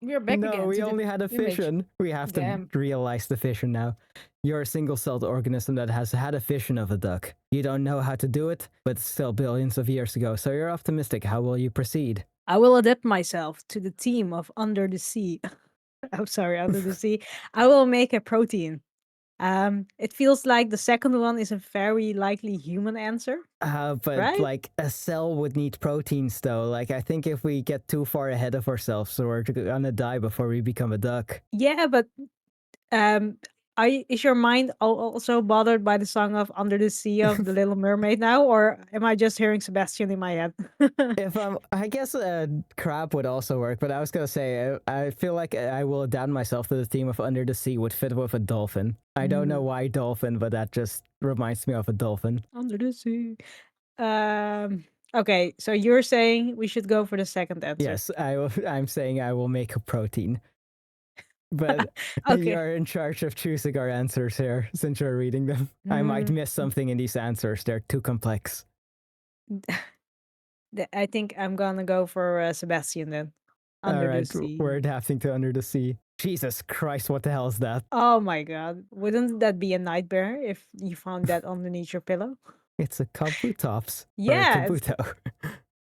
We're back No, again we to the only had a image. fission. We have to Damn. realize the fission now. You're a single-celled organism that has had a fission of a duck. You don't know how to do it, but still billions of years ago, so you're optimistic. How will you proceed? I will adapt myself to the team of Under the Sea. I'm sorry, Under the Sea. I will make a protein. It feels like the second one is a very likely human answer, But right? like a cell would need proteins though. Like I think if we get too far ahead of ourselves, so we're gonna die before we become a duck. Yeah, but um, is your mind also bothered by the song of Under the Sea of the Little Mermaid now, or am I just hearing Sebastian in my head? If I guess a crab would also work, but I was gonna say I feel like I will adapt myself to the theme of Under the Sea would fit with a dolphin. I don't know why dolphin, but that just reminds me of a dolphin. Under the Sea. Okay, so you're saying we should go for the second answer. Yes, I'm saying I will make a protein. But Okay. you're in charge of choosing our answers here since you're reading them. I might miss something in these answers. They're too complex. I think I'm gonna go for Sebastian then. All Under the right, we're Sea. adapting to Under the Sea. Jesus Christ, what the hell is that? Oh my god. Wouldn't that be a nightmare if you found that underneath your pillow? It's a Kabutops. Or a Yeah, Kabuto.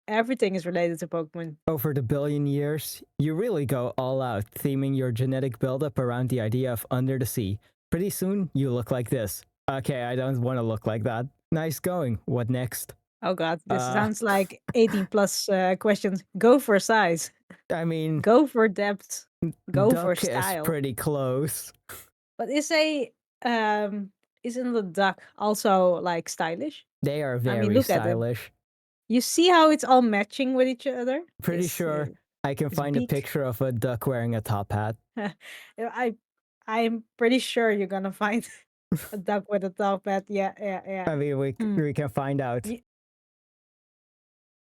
everything is related to Pokemon. Over the billion years, you really go all out, theming your genetic buildup around the idea of Under the Sea. Pretty soon, you look like this. Okay, I don't want to look like that. Nice going. What next? Oh god, this sounds like 18 plus questions. Go for size. I mean, Go for depth. Go for duck is style. pretty close. But isn't the duck also like stylish? They are I mean, very look at them. stylish. You see how it's all matching with each other? Pretty sure I can his find a beak. picture of a duck wearing a top hat. I'm pretty sure you're gonna find a duck with a top hat. Yeah. I mean, we can find out. Ye-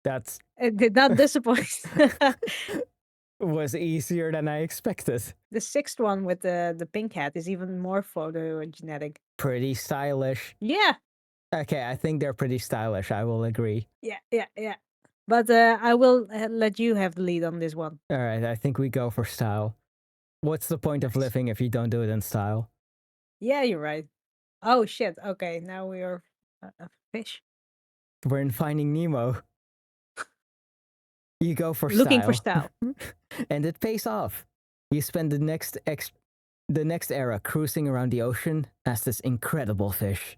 That's It did not disappoint. was easier than I expected. The sixth one with the pink hat is even more photogenetic. Pretty stylish. Yeah, Okay, I think they're pretty stylish. I will agree. yeah. But I will let you have the lead on this one. All right, I think we go for style. What's the point of living if you don't do it in style? Yeah, you're right. Oh shit. Okay, now we are a fish. We're in Finding Nemo. You go for Looking for style. style. And it pays off. You spend the next era cruising around the ocean as this incredible fish.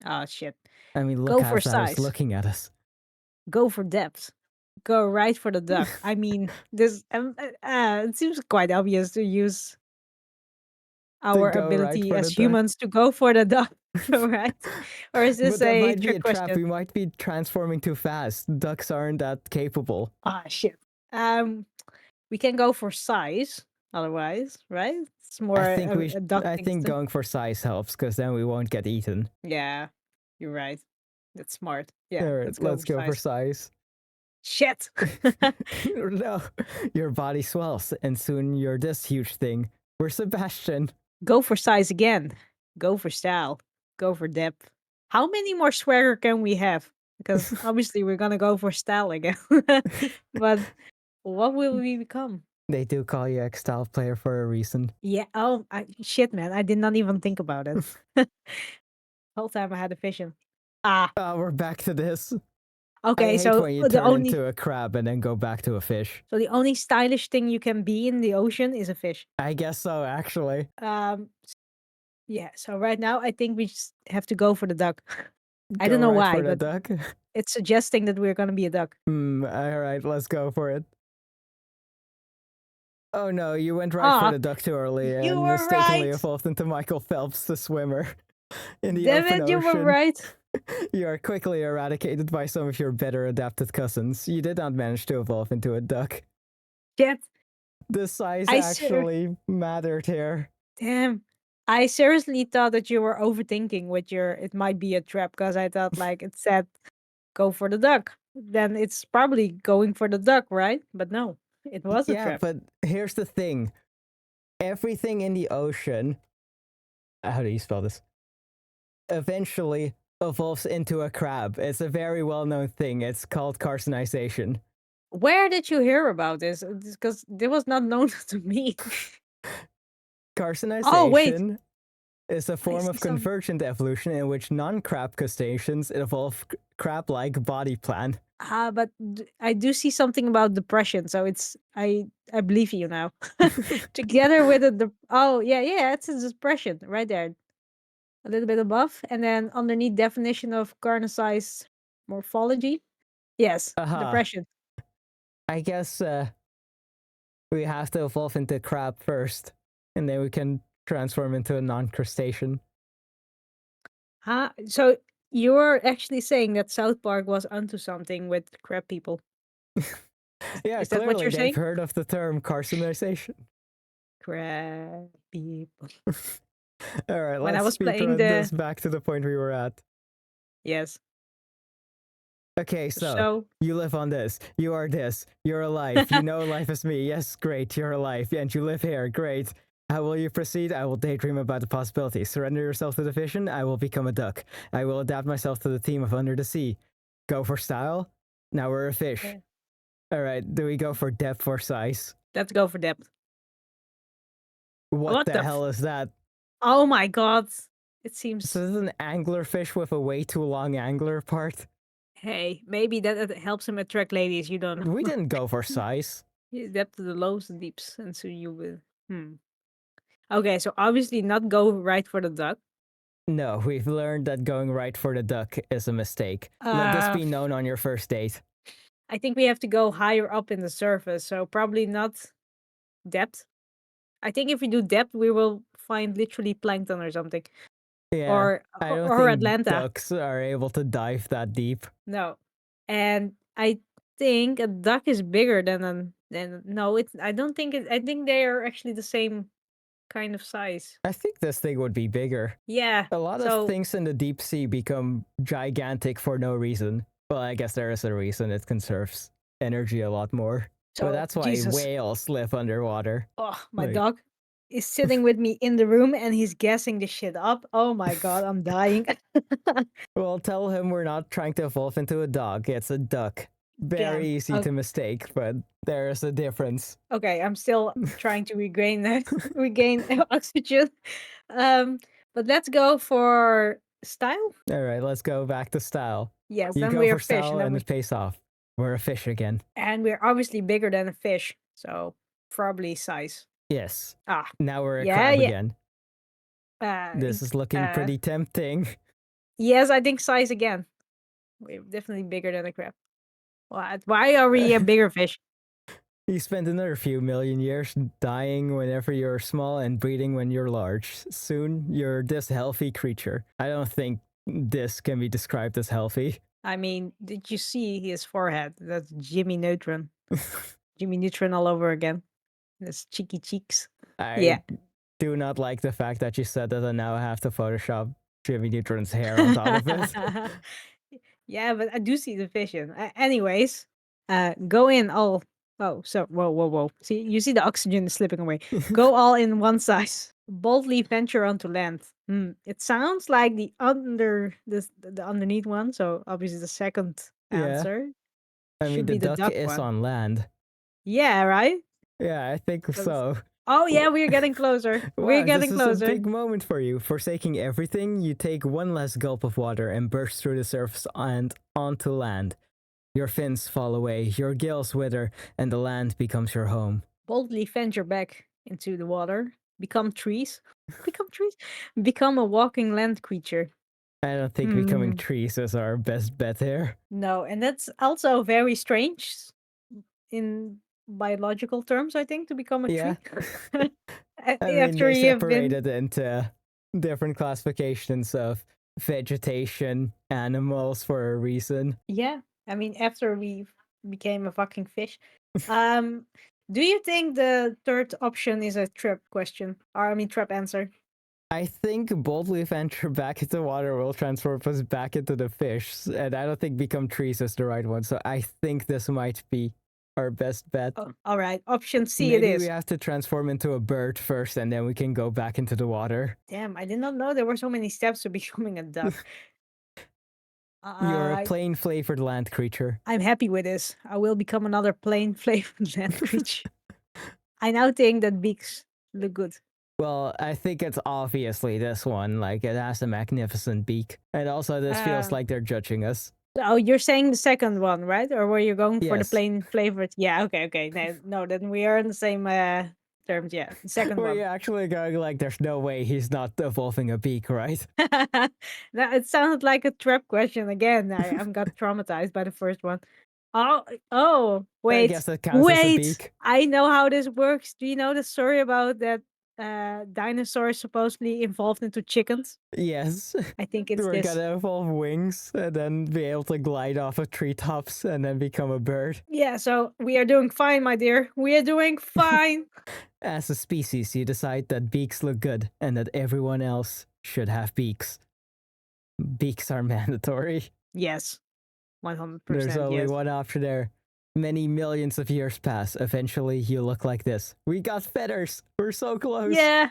Oh shit. I mean, Go look for how size. it's looking at us. Go for depth. Go right for the duck. I mean, this it seems quite obvious to use our go right ability for as the duck. humans to go for the duck, right? Or is this But that a might be trick a trap. question? We might be transforming too fast. Ducks aren't that capable. Ah, shit. We can go for size, otherwise, right? It's more I think a duck I thing to think do. going for size helps because then we won't get eaten. Yeah, you're right. That's smart. Yeah, All right, let's go for size. Shit. No, your body swells, and soon you're this huge thing. We're Sebastian. Go for size again. Go for style. Go for depth. How many more swagger can we have? Because obviously we're gonna go for style again. But what will we become? They do call you X-Style player for a reason. Yeah. Oh, shit, man. I did not even think about it. Whole time I had a vision. Ah. We're back to this. Okay. I hate So when you turn into a crab and then go back to a fish. So the only stylish thing you can be in the ocean is a fish. I guess so, actually. Yeah. So right now, I think we just have to go for the duck. I Go don't know right why, for the but duck. it's suggesting that we're gonna be a duck. All right, let's go for it. Oh no, you went right for the duck too early you and were mistakenly right. evolved into Michael Phelps, the swimmer. In the Damn open it, you ocean. were right. You are quickly eradicated by some of your better adapted cousins. You did not manage to evolve into a duck. Shit. The size actually mattered here. Damn. I seriously thought that you were overthinking with your it might be a trap because I thought like it said go for the duck. Then it's probably going for the duck, right? But no, it was a trap. Yeah, but here's the thing. Everything in the ocean, how do you spell this? Eventually evolves into a crab. It's a very well-known thing. It's called carcinization. Where did you hear about this? Because it was not known to me. Oh, wait. Carcinization is a I form see of some. convergent evolution in which non-crab crustaceans evolve crab-like body plan. But I do see something about depression, so it's I believe you now. Together with oh yeah, yeah, it's a depression right there, a little bit above, and then underneath definition of carnicized morphology. Yes, Aha. depression. I guess we have to evolve into crab first, and then we can transform into a non-crustacean. Huh? So you're actually saying that South Park was onto something with crab people? Yeah, Is that what clearly you're they've saying? heard of the term carcinization. Crab people. All right, When I let's was speed playing run this the back to the point we were at. yes, Okay, so so you live on this. You are this. You're alive. You know life is me. Yes, great. You're alive. And you live here. Great. How will you proceed? I will daydream about the possibilities. Surrender yourself to the vision. I will become a duck. I will adapt myself to the theme of Under the Sea. Go for style. Now we're a fish. yeah, All right, do we go for depth or size? let's go for depth. What What the the? hell is that? Oh my god! It So seems. this is an anglerfish with a way too long angler part. Hey, maybe that helps him attract ladies. You don't We know. didn't go for size. You adapt to the lows and deeps, and so you will. Hmm. Okay, so obviously not go right for the duck. No, we've learned that going right for the duck is a mistake. Let this Uh, be known on your first date. I think we have to go higher up in the surface, so probably not depth. I think if we do depth, we will find literally plankton or something, Yeah, or I don't or think Atlanta. ducks are able to dive that deep. No, and I think a duck is bigger than than no. It's I don't think it. I think they are actually the same kind of size. I think this thing would be bigger. Yeah. A lot of So things in the deep sea become gigantic for no reason. Well, I guess there is a reason. It conserves energy a lot more. But so that's why Jesus. whales live underwater. Oh, my Like, dog is sitting with me in the room and he's guessing the shit up. Oh my god, I'm dying. well, tell him we're not trying to evolve into a dog. It's a duck. Damn. Very easy to mistake, but there is a difference. Okay, I'm still trying to regain regain oxygen. Um, but let's go for style. All right, let's go back to style. Yes, You then go we are for fish, style and it pays off. We're a fish again. and we're obviously bigger than a fish, so probably size. Yes. Ah, Now we're a yeah, crab yeah. again. Uh, This is looking uh, pretty tempting. yes, I think size again. We're definitely bigger than a crab. What? Why are we a bigger fish? You spend another few million years dying whenever you're small and breeding when you're large. Soon, you're this healthy creature. I don't think this can be described as healthy. I mean, did you see his forehead? That's Jimmy Neutron. Jimmy Neutron all over again. His cheeky cheeks. I Yeah. do not like the fact that you said that, and now I have to Photoshop Jimmy Neutron's hair on top of it. Yeah, but I do see the vision. Anyways, go in all. Oh, so whoa, whoa, whoa. See, you see the oxygen is slipping away. Go all in one size. Boldly venture onto land. Hmm. It sounds like the underneath one. So obviously the second Yeah. answer I mean, should the be the duck duck is one. on land. Yeah, right. Yeah, I think 'Cause- so. Oh yeah, we're getting closer. We're Wow, this getting is a closer. big moment for you. Forsaking everything, you take one last gulp of water and burst through the surface and onto land. Your fins fall away, your gills wither, and the land becomes your home. Boldly venture back into the water. Become trees. Become trees. Become a walking land creature. I don't think becoming Hmm. trees is our best bet here. No, and that's also very strange in biological terms, I think, to become a Yeah. tree. I mean, After they you have been, separated into different classifications of vegetation, animals for a reason. yeah, I mean, after we became a fucking fish. Um, do you think the third option is a trap question? Or, I mean, trap answer? I think boldly venture back into water will transform us back into the fish, and I don't think become trees is the right one. So I think this might be our best bet. Oh, all right, option C it Maybe we is. have to transform into a bird first, and then we can go back into the water. Damn, I did not know there were so many steps to becoming a duck. You're a I plain flavored land creature. I'm happy with this. I will become another plain flavored land creature. I now think that beaks look good. Well, I think it's obviously this one. Like, it has a magnificent beak. And also, this feels Um, like they're judging us. oh, you're saying the second one, right? Or were you going for the Yes. plain flavored? Yeah, okay. No, then we are in the same terms. Yeah, the second Were one. you actually going like, there's no way he's not evolving a beak, right? That it sounded like a trap question again. I got traumatized by the first one. Oh, I wait, guess that counts as a wait. beak. I know how this works. Do you know the story about that dinosaurs supposedly evolved into chickens? Yes. I think it's We're this. gonna evolve wings and then be able to glide off of treetops and then become a bird. Yeah, so we are doing fine, my dear. We are doing fine. As a species, you decide that beaks look good and that everyone else should have beaks. Beaks are mandatory. Yes, There's 100% only yes. one option there. Many millions of years pass. Eventually, you look like this. We got feathers. We're so close. Yeah.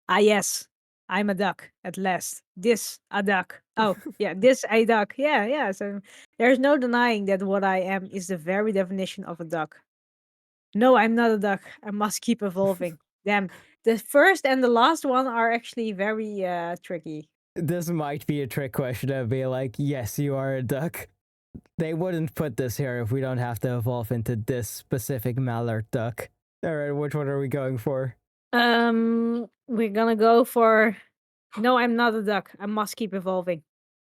Ah, yes. I'm a duck at last. This a duck. Oh, yeah, this a duck. Yeah. So there's no denying that what I am is the very definition of a duck. No, I'm not a duck. I must keep evolving. Damn. The first and the last one are actually very tricky. This might be a trick question. I'd be like, yes, you are a duck. They wouldn't put this here if we don't have to evolve into this specific mallard duck. All right, which one are we going for? We're gonna go for no, I'm not a duck. I must keep evolving.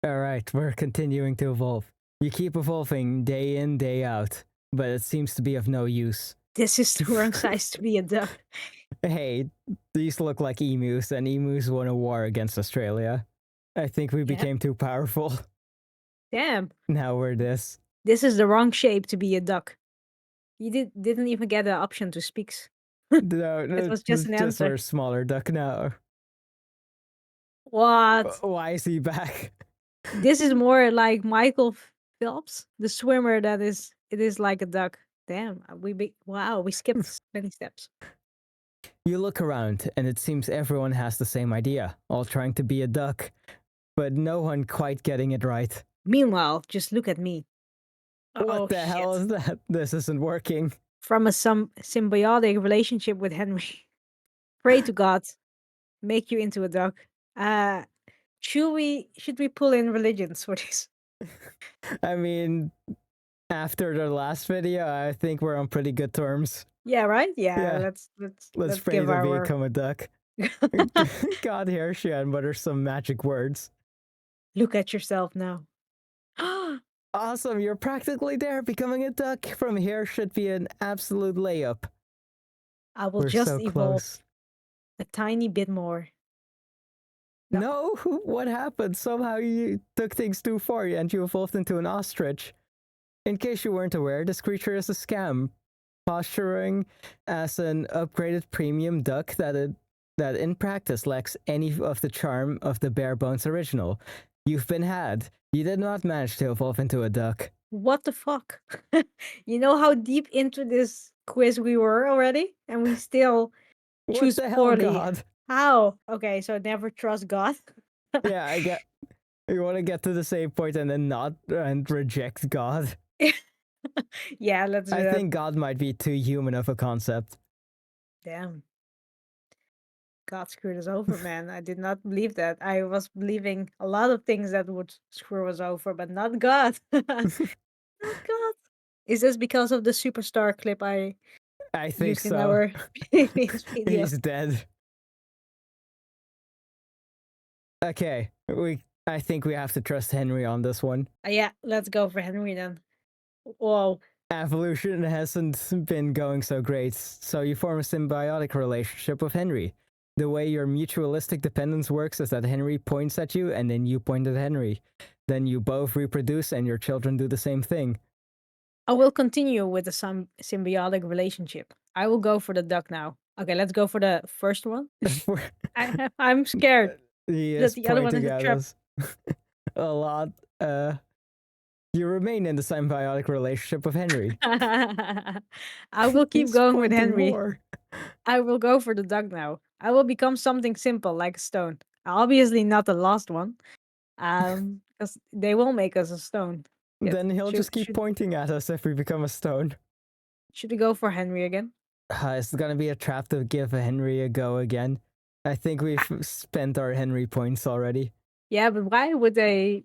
All right, we're continuing to evolve. You keep evolving day in, day out, but it seems to be of no use. This is the wrong size to be a duck. Hey, these look like emus, and emus won a war against Australia. I think we Yeah. became too powerful. Damn. Now we're this. This is the wrong shape to be a duck. You didn't even get the option to speak. No, It no, was just an just answer. we're a smaller duck now. What? Why is he back? This is more like Michael Phelps, the swimmer that is it is like a duck. Damn, wow, we skipped many steps. You look around, and it seems everyone has the same idea, all trying to be a duck, but no one quite getting it right. Meanwhile, just look at me. What Oh the hell shit. is that? This isn't working. From some symbiotic relationship with Henry. Pray to God, make you into a duck. Uh should we pull in religions for this? I mean, after the last video, I think we're on pretty good terms. Yeah, right? Yeah, Yeah, let's let's pray give to our become a duck. God hears you and mutters some magic words. look at yourself now. Awesome, you're practically there. Becoming a duck from here should be an absolute layup. I will We're just so evolve close. a tiny bit more. No. No, what happened? Somehow you took things too far and you evolved into an ostrich. In case you weren't aware, this creature is a scam, posturing as an upgraded premium duck that in practice lacks any of the charm of the bare bones original. You've been had. You did not manage to evolve into a duck. What the fuck? You know how deep into this quiz we were already? And we still What choose the hell, poorly. God? How? Okay, so never trust God. Yeah, I get. You want to get to the same point and then not and reject God. Yeah, let's do I that. think God might be too human of a concept. Damn. God screwed us over, man. I did not believe that. I was believing a lot of things that would screw us over, but not God. Not God. Is this because of the superstar clip I I think used in so. our previous video? He's dead. Okay, I think we have to trust Henry on this one. Yeah, let's go for Henry then. Whoa. Evolution hasn't been going so great, so you form a symbiotic relationship with Henry. The way your mutualistic dependence works is that Henry points at you and then you point at Henry. Then you both reproduce and your children do the same thing. I will continue with the symbiotic relationship. I will go for the duck now. Okay, let's go for the first one. I'm scared He that is the other one pointing is a at trap. us a lot. You remain in the symbiotic relationship with Henry. I will keep He's going with pointing Henry. more. I will go for the duck now. I will become something simple like a stone. Obviously not the last one. because they will make us a stone. Yes. Then he'll Should just keep should pointing at us if we become a stone. should we go for Henry again? It's gonna be a trap to give Henry a go again. I think we've spent our Henry points already. Yeah, but why would they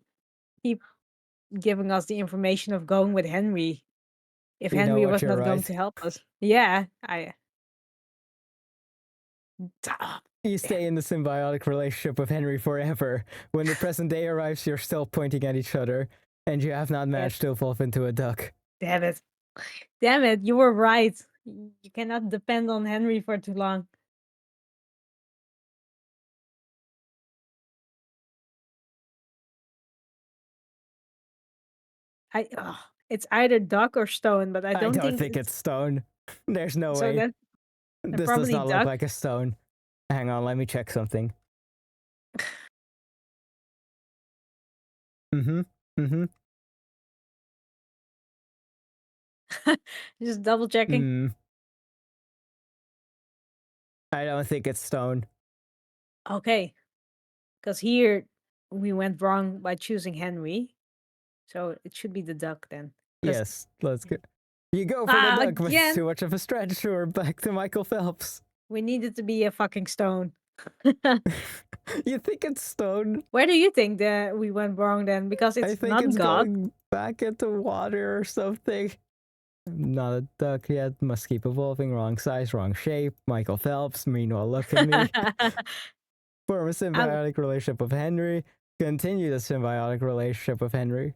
keep giving us the information of going with Henry if You know Henry what? was You're not going right. to help us? Yeah, I. Ah, You damn, stay in the symbiotic relationship with Henry forever. When the present day arrives, you're still pointing at each other, and you have not it. managed to evolve into a duck. Damn it. Damn it, you were right. You cannot depend on Henry for too long. It's either duck or stone, but I I don't don't think think it's it's stone. There's no so. way. Then This does probably not look duck. like a stone. Hang on, let me check something. Mm-hmm. Mm-hmm. Just double checking. Hmm. I don't think it's stone. Okay, because here we went wrong by choosing Henry, so it should be the duck then. Because Yes, let's go. You go for the duck, but it's again, too much of a stretch. We're back to Michael Phelps. we needed to be a fucking stone. You think it's stone? Where do you think that we went wrong then? Because I it's think not it's God. going back into water or something. Not a duck yet. Must keep evolving. Wrong size, wrong shape. Michael Phelps. Meanwhile, look at me. Form a Um, symbiotic relationship with Henry. Continue the symbiotic relationship with Henry.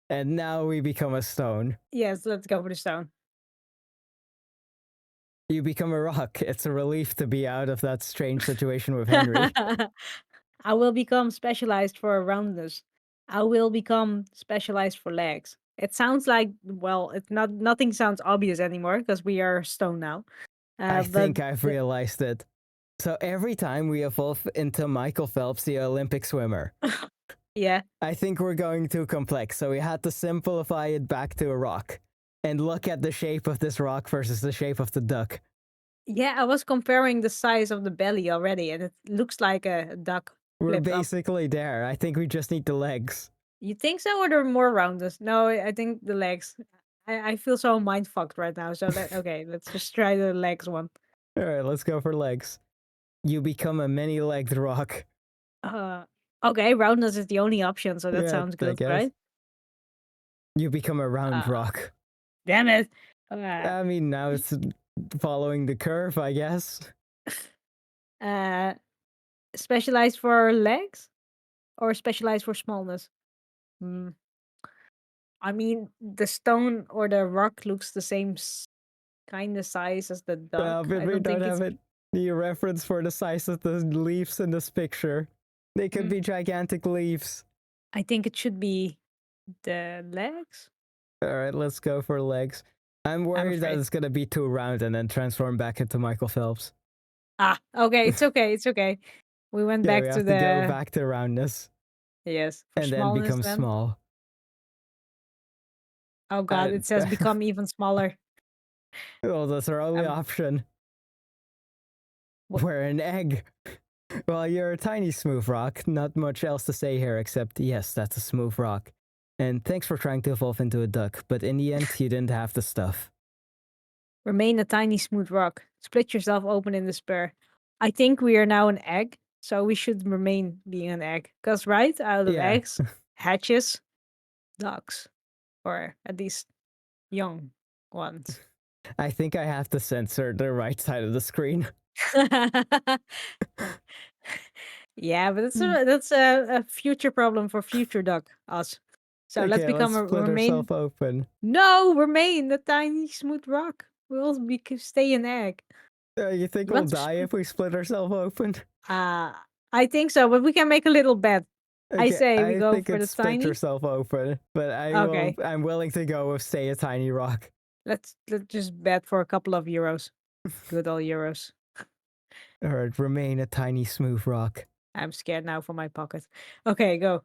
And now we become a stone. yes, let's go for the stone. You become a rock. It's a relief to be out of that strange situation with Henry. I will become specialized for roundness. I will become specialized for legs. It sounds like, well, it's not, nothing sounds obvious anymore because we are stone now. I But think I've realized it. So every time we evolve into Michael Phelps, the Olympic swimmer, yeah, I think we're going too complex. So we had to simplify it back to a rock and look at the shape of this rock versus the shape of the duck. yeah, I was comparing the size of the belly already, and it looks like a duck We're flipped up. basically there. I think we just need the legs. You think so, or there are more roundness? No, I think the legs. I feel so mind fucked right now. So okay, let's just try the legs one. All right, let's go for legs. You become a many-legged rock. Uh, okay, roundness is the only option, so that Yeah, sounds I good, guess. right? You become a round Uh, rock. damn it. I mean, now it's following the curve, I guess. Uh, specialized for legs or specialized for smallness? Hmm. I mean, the stone or the rock looks the same kind of size as the duck. But I we don't don't think it's. have any reference for the size of the leaves in this picture. They could Mm, be gigantic leaves. I think it should be the legs. All right, let's go for legs. I'm I'm worried that afraid. it's gonna be too round and then transform back into Michael Phelps. Okay, it's okay, it's okay. We went Yeah, we back to have to go the back to roundness yes for and then smallness become then. small. Oh God, it says become even smaller. Well, that's our only Um, option. what We're an egg. Well, you're a tiny smooth rock. Not much else to say here except, yes, that's a smooth rock. And thanks for trying to evolve into a duck, but in the end, you didn't have the stuff. remain a tiny smooth rock. Split yourself open in despair. I think we are now an egg, so we should remain being an egg. Cause right out of Yeah, eggs hatches ducks, or at least young ones. I think I have to censor the right side of the screen. Yeah, but Hmm. that's a future problem for future duck us. So let's Okay, let's become a split remain. ourselves open. No, remain the tiny smooth rock. We'll stay an egg. You think You we'll want to? die if we split ourselves open? Uh, I think so, but we can make a little bet. I Okay, say we I go think for the it's split tiny. yourself open, but Okay, I'm willing to go with stay a tiny rock. let's just bet for a couple of euros. Good old euros. Or remain a tiny smooth rock. I'm scared now for my pocket. Okay, go.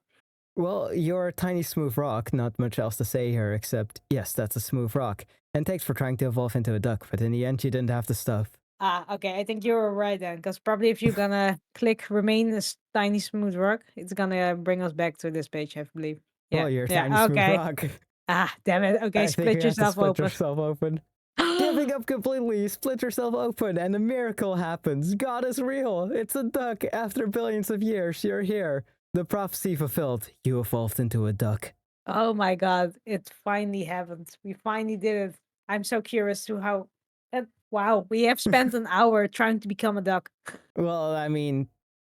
Well, you're a tiny smooth rock, not much else to say here except, yes, that's a smooth rock. And thanks for trying to evolve into a duck, but in the end you didn't have the stuff. Okay. I think you were right then, because probably if you're gonna click remain as tiny smooth rock, it's gonna bring us back to this page, I believe. Well, Yeah. you're a tiny Yeah. smooth Okay. rock. Damn it. Okay. I think Split you have to yourself split open. yourself open. Giving up completely, you split yourself open, and a miracle happens. God is real. It's a duck. After billions of years, you're here. The prophecy fulfilled. You evolved into a duck. Oh my god, it finally happened. We finally did it. I'm so curious to how. Wow, we have spent an hour trying to become a duck. Well, I mean,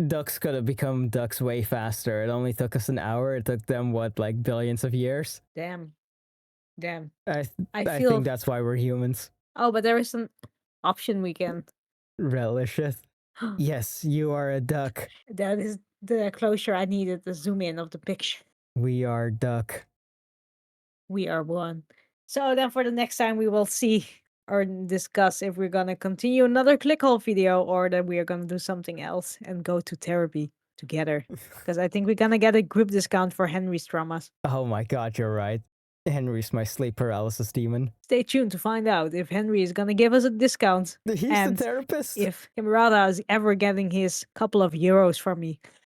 ducks could have become ducks way faster. It only took us an hour. It took them, what, like billions of years? Damn, damn. I, I I feel. think that's why we're humans. Oh, but there is an option we can. Relish it. Yes, you are a duck. That is the closure I needed, the zoom in of the picture. We are duck. We are one. So then for the next time, we will see or discuss if we're gonna continue another clickhole video or that we are gonna do something else and go to therapy together. Because I think we're gonna get a group discount for Henry's traumas. Oh my god, you're right. Henry's my sleep paralysis demon. Stay tuned to find out if Henry is gonna give us a discount He's the and therapist. if Camarada is ever getting his couple of euros from me.